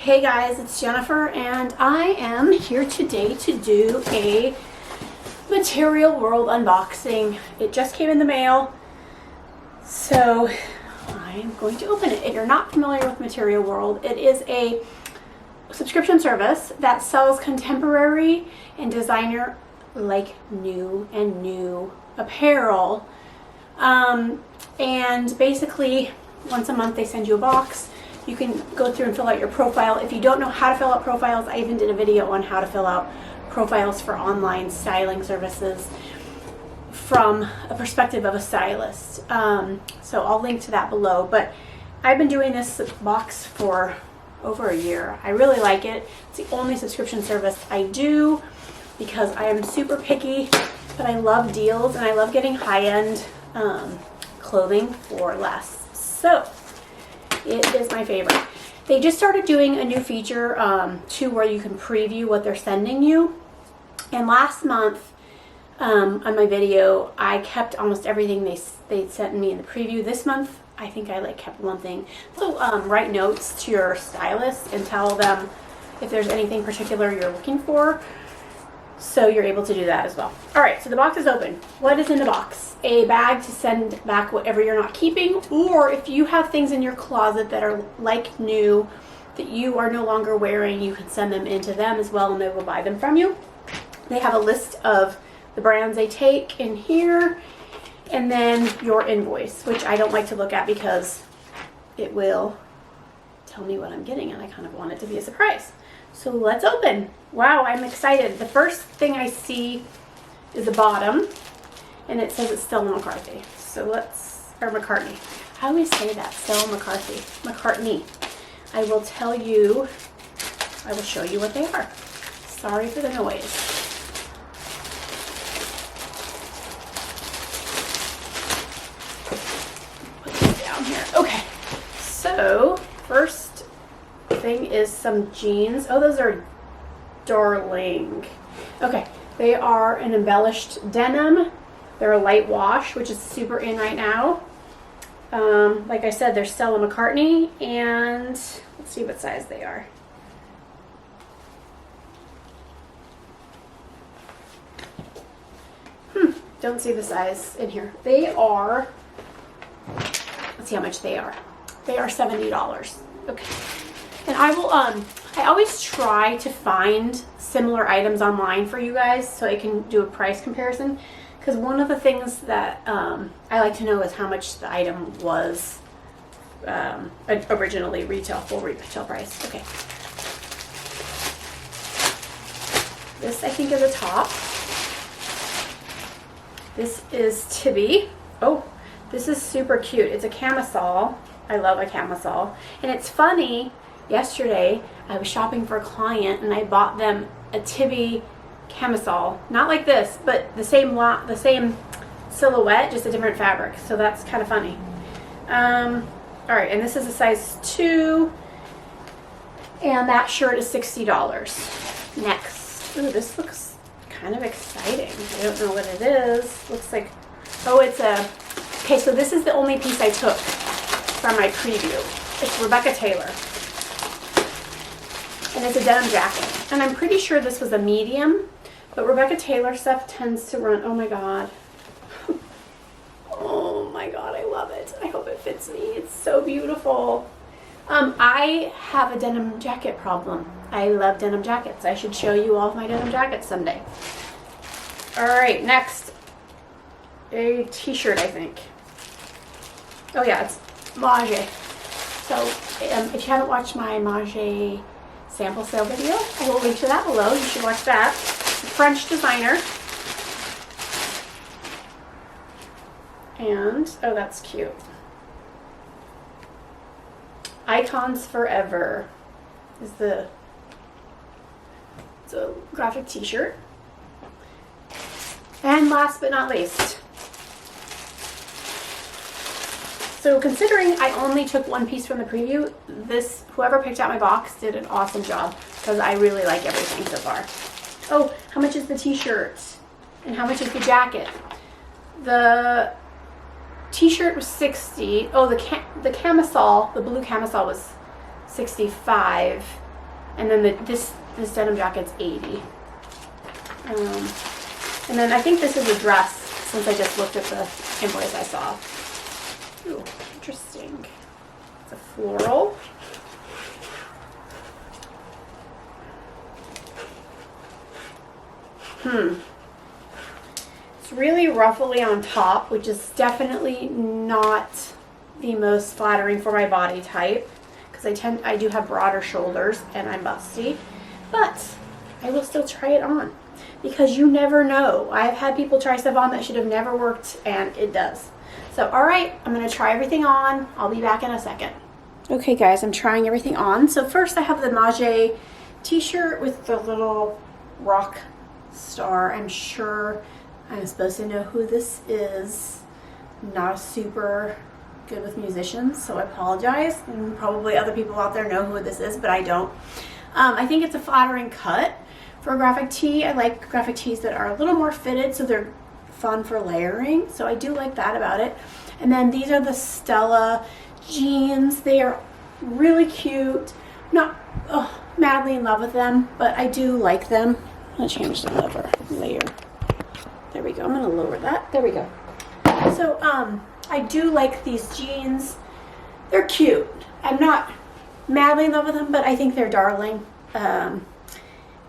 Hey guys, it's Jennifer and I am here today to do a Material World unboxing. It just came in the mail, so I'm going to open it. If you're not familiar with Material World, it is a subscription service that sells contemporary and designer like new apparel. And basically once a month they send you a box. You can go through and fill out your profile. If you don't know how to fill out profiles, I even did a video on how to fill out profiles for online styling services from a perspective of a stylist. So I'll link to that below. But I've been doing this box for over a year. I really like it. It's the only subscription service I do because I am super picky, but I love deals and I love getting high-end clothing for less. So it is my favorite. They just started doing a new feature too, where you can preview what they're sending you. And last month on my video, I kept almost everything they sent me in the preview. This month, I think I kept one thing. So write notes to your stylist and tell them if there's anything particular you're looking for. So you're able to do that as well. All right, so the box is open. What is in the box? A bag to send back whatever you're not keeping, or if you have things in your closet that are like new that you are no longer wearing, you can send them into them as well and they will buy them from you. They have a list of the brands they take in here, and then your invoice, which I don't like to look at because it will tell me what I'm getting and I kind of want it to be a surprise. So let's open. Wow, I'm excited. The first thing I see is the bottom, and it says it's Stella McCarthy. So or McCartney. I always say that, Stella McCarthy. McCartney. I will show you what they are. Sorry for the noise. Put this down here. Okay, so first thing is some jeans. Oh, those are darling. Okay, they are an embellished denim. They're a light wash, which is super in right now. Like I said, they're Stella McCartney, and let's see what size they are. Don't see the size in here. They are, let's see how much they are. They are $70. Okay. And I will, I always try to find similar items online for you guys so I can do a price comparison. Because one of the things that I like to know is how much the item was originally full retail price. Okay. This I think is a top. This is Tibi. Oh, this is super cute. It's a camisole. I love a camisole. And it's funny. Yesterday, I was shopping for a client and I bought them a Tibby Camisole. Not like this, but the same silhouette, just a different fabric. So that's kind of funny. Alright, and this is a size 2. And that shirt is $60. Next. Ooh, this looks kind of exciting. I don't know what it is. Looks like, oh, it's okay, so this is the only piece I took from my preview. It's Rebecca Taylor. And it's a denim jacket. And I'm pretty sure this was a medium, but Rebecca Taylor stuff tends to run, oh my god. Oh my god, I love it. I hope it fits me. It's so beautiful. I have a denim jacket problem. I love denim jackets. I should show you all of my denim jackets someday. Alright, next. A t-shirt, I think. Oh yeah, it's Mage. So, if you haven't watched my Mage sample sale video, I will link to that below. You should watch that. French designer. And, oh, that's cute. Icons Forever is it's a graphic t-shirt. And last but not least, so considering I only took one piece from the preview, whoever picked out my box did an awesome job because I really like everything so far. Oh, how much is the t-shirt? And how much is the jacket? The t-shirt was $60. Oh, the camisole, the blue camisole was $65. And then this denim jacket's $80. And then I think this is a dress, since I just looked at the invoice I saw. Ooh, interesting. It's a floral. It's really ruffly on top, which is definitely not the most flattering for my body type, because I do have broader shoulders and I'm busty, but I will still try it on because you never know. I've had people try stuff on that should have never worked, and it does. So, all right, I'm gonna try everything on. I'll be back in a second. Okay guys, I'm trying everything on. So first I have the Mage t-shirt with the little rock star. I'm sure I'm supposed to know who this is. I'm not super good with musicians, so I apologize. And probably other people out there know who this is, but I don't. I think it's a flattering cut for a graphic tee. I like graphic tees that are a little more fitted, so they're fun for layering. So I do like that about it. And then these are the Stella Jeans. They are really cute. Not madly in love with them, but I do like them. I'm gonna change the layer. There we go. I'm gonna lower that. There we go. So I do like these jeans. They're cute. I'm not madly in love with them, but I think they're darling.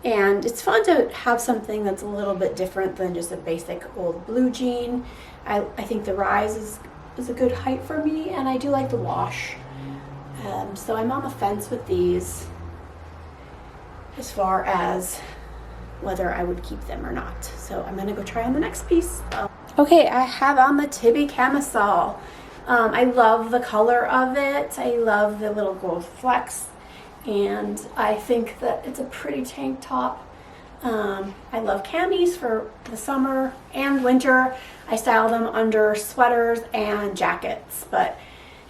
And it's fun to have something that's a little bit different than just a basic old blue jean. I think the rise is a good height for me, and I do like the wash. So I'm on the fence with these as far as whether I would keep them or not. So I'm gonna go try on the next piece. Okay, I have on the Tibby Camisole. I love the color of it. I love the little gold flecks, and I think that it's a pretty tank top. I love camis for the summer and winter. I style them under sweaters and jackets, but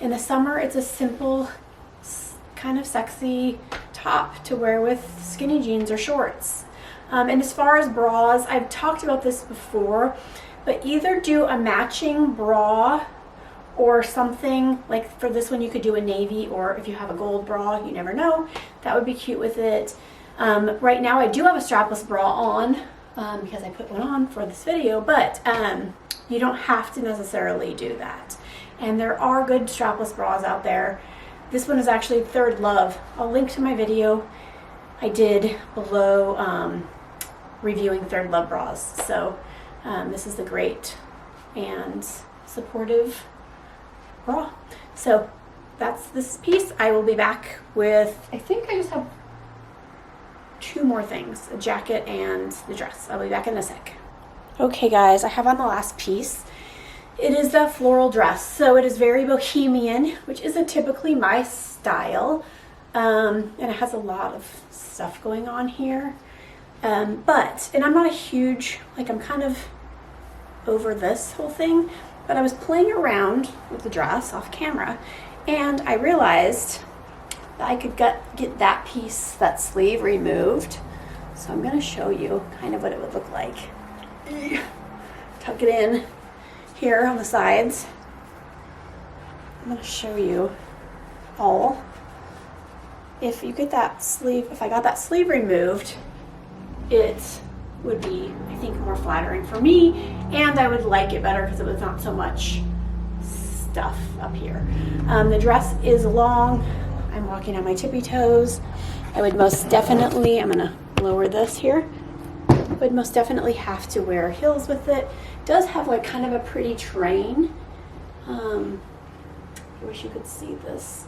in the summer it's a simple, kind of sexy top to wear with skinny jeans or shorts. And as far as bras, I've talked about this before, but either do a matching bra or something, like for this one you could do a navy, or if you have a gold bra, you never know, that would be cute with it. Right now I do have a strapless bra on because I put one on for this video, but you don't have to necessarily do that. And there are good strapless bras out there. This one is actually Third Love. I'll link to my video I did below reviewing Third Love bras. So this is the great and supportive bra. So that's this piece. I will be back with, I think I just have two more things, a jacket and the dress. I'll be back in a sec. Okay guys, I have on the last piece. It is the floral dress. So it is very bohemian, which isn't typically my style. And it has a lot of stuff going on here. And I'm not a huge, like, I'm kind of over this whole thing, but I was playing around with the dress off camera, and I realized that I could get that piece, that sleeve removed. So I'm gonna show you kind of what it would look like. Tuck it in here on the sides. I'm gonna show you all. If you get that sleeve, if I got that sleeve removed, it would be, I think, more flattering for me, and I would like it better because it was not so much stuff up here. The dress is long. I'm walking on my tippy toes. I would most definitely, I'm gonna lower this here, would most definitely have to wear heels with it. It does have like kind of a pretty train. I wish you could see this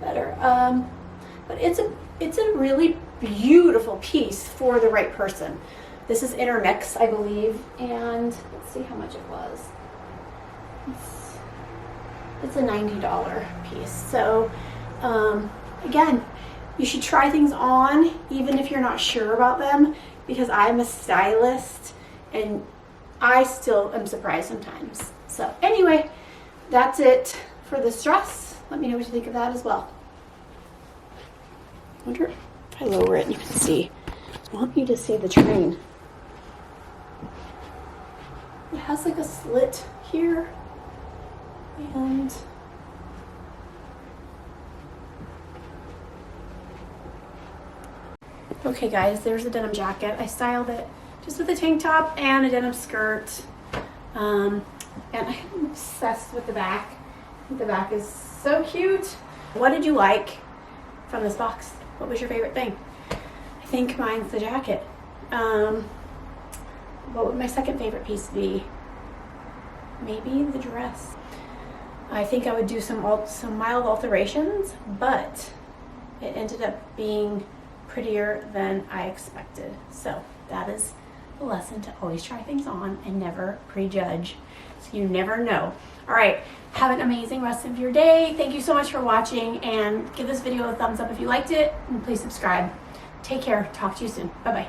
better. But it's a really beautiful piece for the right person. This is Intermix, I believe, and let's see how much it was. It's a $90 piece. So again, you should try things on even if you're not sure about them, because I'm a stylist and I still am surprised sometimes. So anyway, that's it for this dress. Let me know what you think of that as well. I wonder if I lower it and you can see. I want you to see the train. It has like a slit here, and Okay guys, there's the denim jacket. I styled it just with a tank top and a denim skirt. And I'm obsessed with the back. I think the back is so cute. What did you like from this box? What was your favorite thing? I think mine's the jacket. What would my second favorite piece be? Maybe the dress. I think I would do some mild alterations, but it ended up being prettier than I expected. So that is the lesson, to always try things on and never prejudge. So you never know. All right, have an amazing rest of your day. Thank you so much for watching, and give this video a thumbs up if you liked it, and please subscribe. Take care. Talk to you soon. Bye-bye.